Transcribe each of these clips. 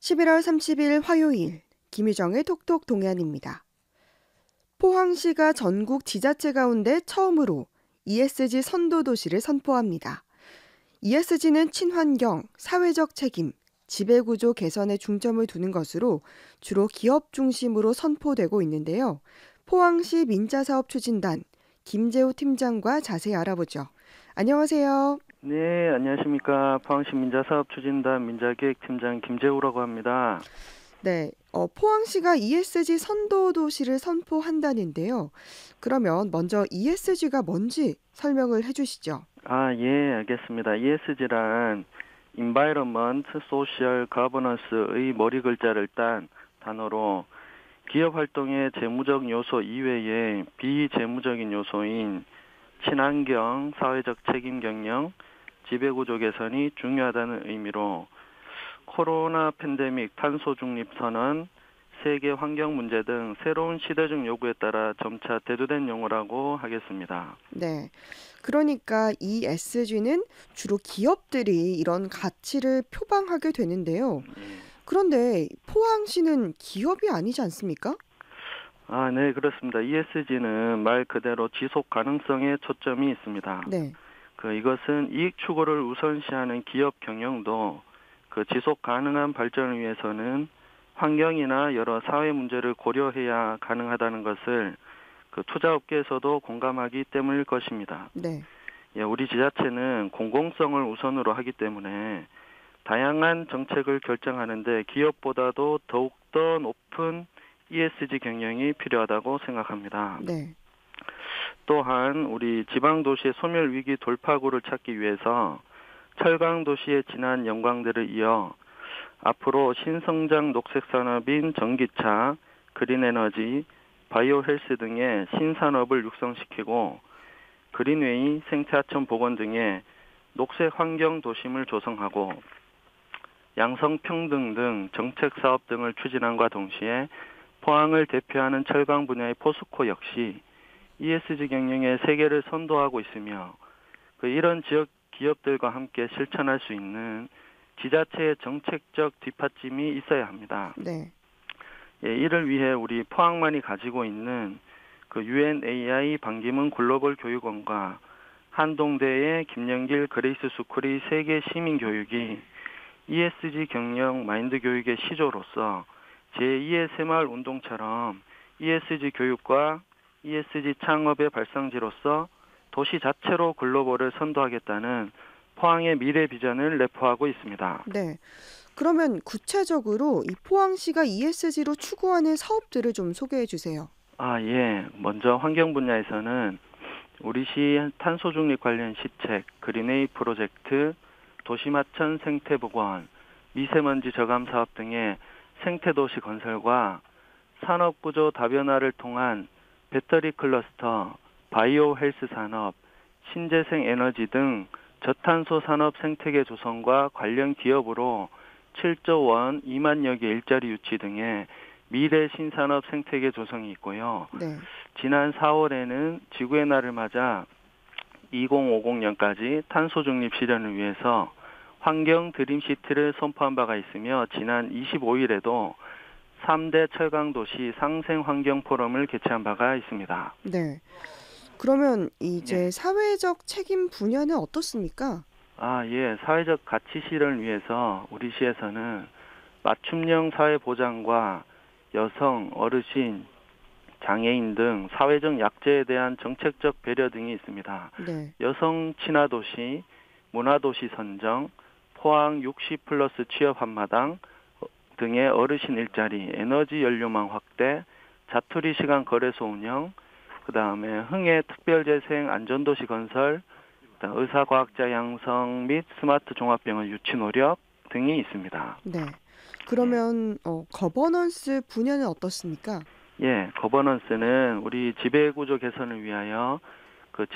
11월 30일 화요일 김유정의 톡톡 동안입니다. 포항시가 전국 지자체 가운데 처음으로 ESG 선도 도시를 선포합니다. ESG는 친환경, 사회적 책임, 지배구조 개선에 중점을 두는 것으로 주로 기업 중심으로 선포되고 있는데요. 포항시 민자사업추진단 김재우 팀장과 자세히 알아보죠. 안녕하세요. 네, 안녕하십니까. 포항시 민자사업추진단 민자기획팀장 김재우라고 합니다. 네, 포항시가 ESG 선도 도시를 선포한다는데요. 그러면 먼저 ESG가 뭔지 설명을 해주시죠. 예, 알겠습니다. ESG란 Environment, Social, Governance의 머리 글자를 딴 단어로 기업 활동의 재무적 요소 이외에 비재무적인 요소인 친환경, 사회적 책임 경영, 지배구조 개선이 중요하다는 의미로 코로나 팬데믹, 탄소 중립 선언, 세계 환경 문제 등 새로운 시대적 요구에 따라 점차 대두된 용어라고 하겠습니다. 네, 그러니까 ESG는 주로 기업들이 이런 가치를 표방하게 되는데요. 그런데 포항시는 기업이 아니지 않습니까? 네, 그렇습니다. ESG는 말 그대로 지속 가능성에 초점이 있습니다. 네, 이것은 이익 추구를 우선시하는 기업 경영도 지속 가능한 발전을 위해서는 환경이나 여러 사회 문제를 고려해야 가능하다는 것을 투자업계에서도 공감하기 때문일 것입니다. 네. 예, 우리 지자체는 공공성을 우선으로 하기 때문에 다양한 정책을 결정하는데 기업보다도 더욱더 높은 ESG 경영이 필요하다고 생각합니다. 네. 또한 우리 지방도시의 소멸위기 돌파구를 찾기 위해서 철강도시의 지난 영광들을 이어 앞으로 신성장 녹색산업인 전기차, 그린에너지, 바이오 헬스 등의 신산업을 육성시키고 그린웨이, 생태하천 복원 등의 녹색 환경 도심을 조성하고 양성평등 등 정책 사업 등을 추진함과 동시에 포항을 대표하는 철강 분야의 포스코 역시 ESG 경영의 세계를 선도하고 있으며 이런 지역 기업들과 함께 실천할 수 있는 지자체의 정책적 뒷받침이 있어야 합니다. 네. 예, 이를 위해 우리 포항만이 가지고 있는 UNAI 반기문 글로벌 교육원과 한동대의 김영길 그레이스 스쿨의 세계 시민 교육이 ESG 경영 마인드 교육의 시조로서 제2의 새마을 운동처럼 ESG 교육과 ESG 창업의 발상지로서 도시 자체로 글로벌을 선도하겠다는 포항의 미래 비전을 내포하고 있습니다. 네. 그러면 구체적으로 이 포항시가 ESG로 추구하는 사업들을 좀 소개해 주세요. 예. 먼저 환경 분야에서는 우리 시 탄소 중립 관련 시책, 그린웨이 프로젝트, 도시마천 생태복원, 미세먼지 저감 사업 등의 생태도시 건설과 산업구조 다변화를 통한 배터리 클러스터, 바이오 헬스 산업, 신재생 에너지 등 저탄소 산업 생태계 조성과 관련 기업으로 7조 원, 2만여 개 일자리 유치 등의 미래 신산업 생태계 조성이 있고요. 네. 지난 4월에는 지구의 날을 맞아 2050년까지 탄소 중립 실현을 위해서 환경 드림시티를 선포한 바가 있으며 지난 25일에도 3대 철강도시 상생환경 포럼을 개최한 바가 있습니다. 네. 그러면 이제 사회적 책임 분야는 어떻습니까? 예. 사회적 가치 실현을 위해서 우리 시에서는 맞춤형 사회 보장과 여성, 어르신, 장애인 등 사회적 약자에 대한 정책적 배려 등이 있습니다. 네. 여성 친화도시, 문화도시 선정, 포항 60+ 취업 한마당 등의 어르신 일자리, 에너지 연료망 확대, 자투리 시간 거래소 운영, 그다음에 흥해 특별재생 안전도시 건설, 의사과학자 양성 및 스마트 종합병원 유치 노력 등이 있습니다. 네. 그러면 거버넌스 분야는 어떻습니까? 예, 거버넌스는 우리 지배구조 개선을 위하여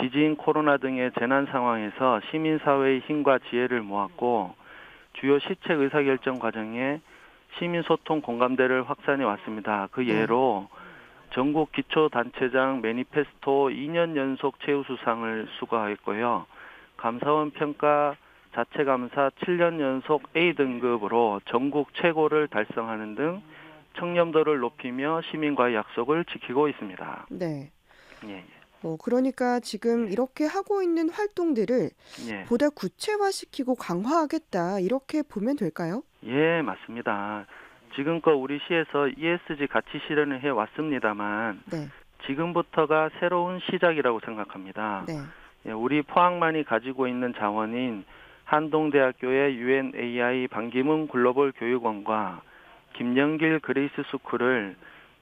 지진, 코로나 등의 재난 상황에서 시민사회의 힘과 지혜를 모았고 주요 시책 의사결정 과정에 시민소통 공감대를 확산해 왔습니다. 그 예로 전국 기초단체장 매니페스토 2년 연속 최우수상을 수거했고요. 감사원 평가 자체 감사 7년 연속 A등급으로 전국 최고를 달성하는 등 청렴도를 높이며 시민과의 약속을 지키고 있습니다. 네. 예, 그러니까 지금 이렇게 하고 있는 활동들을 예. 보다 구체화시키고 강화하겠다 이렇게 보면 될까요? 예, 맞습니다. 지금껏 우리 시에서 ESG 가치 실현을 해 왔습니다만 네. 지금부터가 새로운 시작이라고 생각합니다. 네. 예, 우리 포항만이 가지고 있는 자원인 한동대학교의 UNAI 반기문 글로벌 교육원과 김영길 그레이스 스쿨을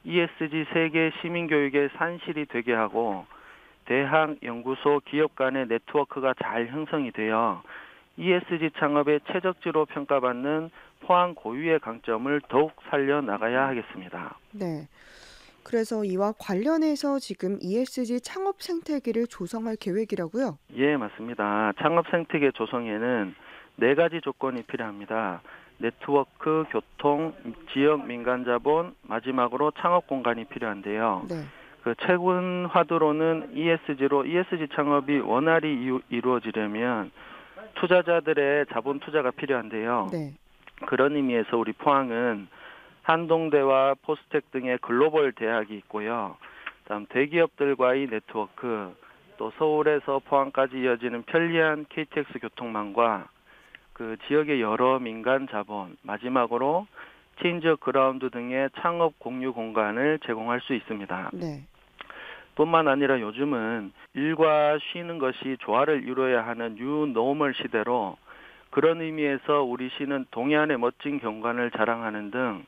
ESG 세계 시민교육의 산실이 되게 하고 대학, 연구소, 기업 간의 네트워크가 잘 형성이 되어 ESG 창업의 최적지로 평가받는 포항 고유의 강점을 더욱 살려나가야 하겠습니다. 네. 그래서 이와 관련해서 지금 ESG 창업 생태계를 조성할 계획이라고요? 예, 맞습니다. 창업 생태계 조성에는 네 가지 조건이 필요합니다. 네트워크, 교통, 지역 민간 자본, 마지막으로 창업 공간이 필요한데요. 네. 그 최근 화두로는 ESG 창업이 원활히 이루어지려면 투자자들의 자본 투자가 필요한데요. 네. 그런 의미에서 우리 포항은 한동대와 포스텍 등의 글로벌 대학이 있고요. 다음 대기업들과의 네트워크, 또 서울에서 포항까지 이어지는 편리한 KTX 교통망과 그 지역의 여러 민간 자본, 마지막으로 체인저 그라운드 등의 창업 공유 공간을 제공할 수 있습니다. 네. 뿐만 아니라 요즘은 일과 쉬는 것이 조화를 이루어야 하는 뉴 노멀 시대로 그런 의미에서 우리 시는 동해안의 멋진 경관을 자랑하는 등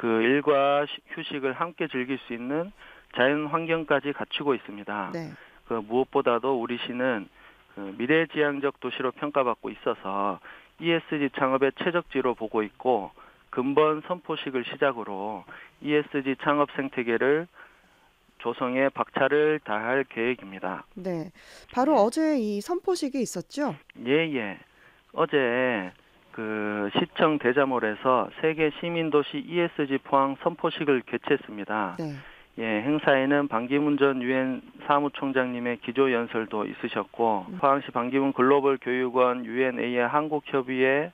그 일과 휴식을 함께 즐길 수 있는 자연 환경까지 갖추고 있습니다. 네. 그 무엇보다도 우리 시는 그 미래지향적 도시로 평가받고 있어서 ESG 창업의 최적지로 보고 있고 근본 선포식을 시작으로 ESG 창업 생태계를 조성에 박차를 다할 계획입니다. 네. 바로 어제 이 선포식이 있었죠? 예. 어제 그 시청 대자몰에서 세계 시민도시 ESG 포항 선포식을 개최했습니다. 네. 예, 행사에는 반기문 전 유엔 사무총장님의 기조 연설도 있으셨고 포항시 반기문 글로벌 교육원 UNA의 한국협의회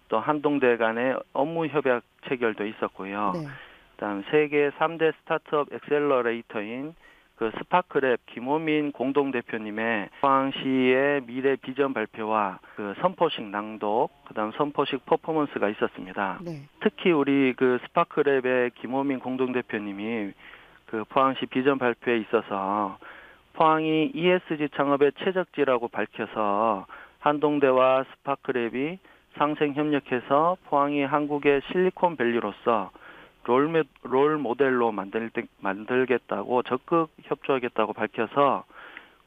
또 한동대 간의 업무 협약 체결도 있었고요. 네. 그다음 세계 3대 스타트업 엑셀러레이터인 그 스파크랩 김호민 공동대표님의 포항시의 미래 비전 발표와 그 선포식 낭독, 그다음 선포식 퍼포먼스가 있었습니다. 네. 특히 우리 그 스파크랩의 김호민 공동대표님이 그 포항시 비전 발표에 있어서 포항이 ESG 창업의 최적지라고 밝혀서 한동대와 스파크랩이 상생 협력해서 포항이 한국의 실리콘밸리로서 롤 모델로 만들겠다고 적극 협조하겠다고 밝혀서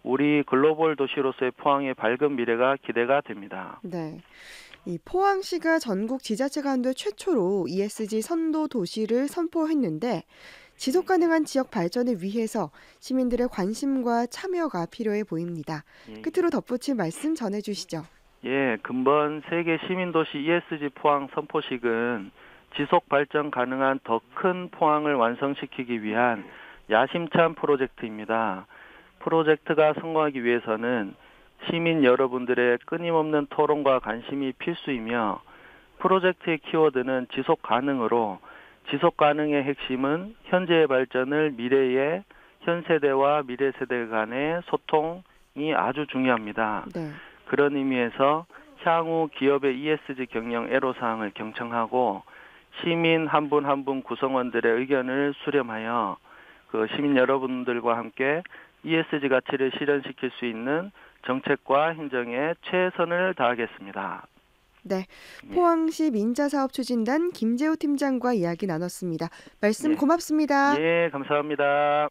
우리 글로벌 도시로서의 포항의 밝은 미래가 기대가 됩니다. 네. 이 포항시가 전국 지자체 가운데 최초로 ESG 선도 도시를 선포했는데 지속 가능한 지역 발전을 위해서 시민들의 관심과 참여가 필요해 보입니다. 끝으로 덧붙일 말씀 전해주시죠. 예, 근본 세계 시민도시 ESG 포항 선포식은 지속 발전 가능한 더 큰 포항을 완성시키기 위한 야심찬 프로젝트입니다. 프로젝트가 성공하기 위해서는 시민 여러분들의 끊임없는 토론과 관심이 필수이며 프로젝트의 키워드는 지속 가능으로 지속 가능의 핵심은 현재의 발전을 미래의 현 세대와 미래 세대 간의 소통이 아주 중요합니다. 네. 그런 의미에서 향후 기업의 ESG 경영 애로사항을 경청하고 시민 한 분 한 분 구성원들의 의견을 수렴하여 그 시민 여러분들과 함께 ESG 가치를 실현시킬 수 있는 정책과 행정에 최선을 다하겠습니다. 네, 포항시 민자사업추진단 김재호 팀장과 이야기 나눴습니다. 말씀 고맙습니다. 예, 감사합니다.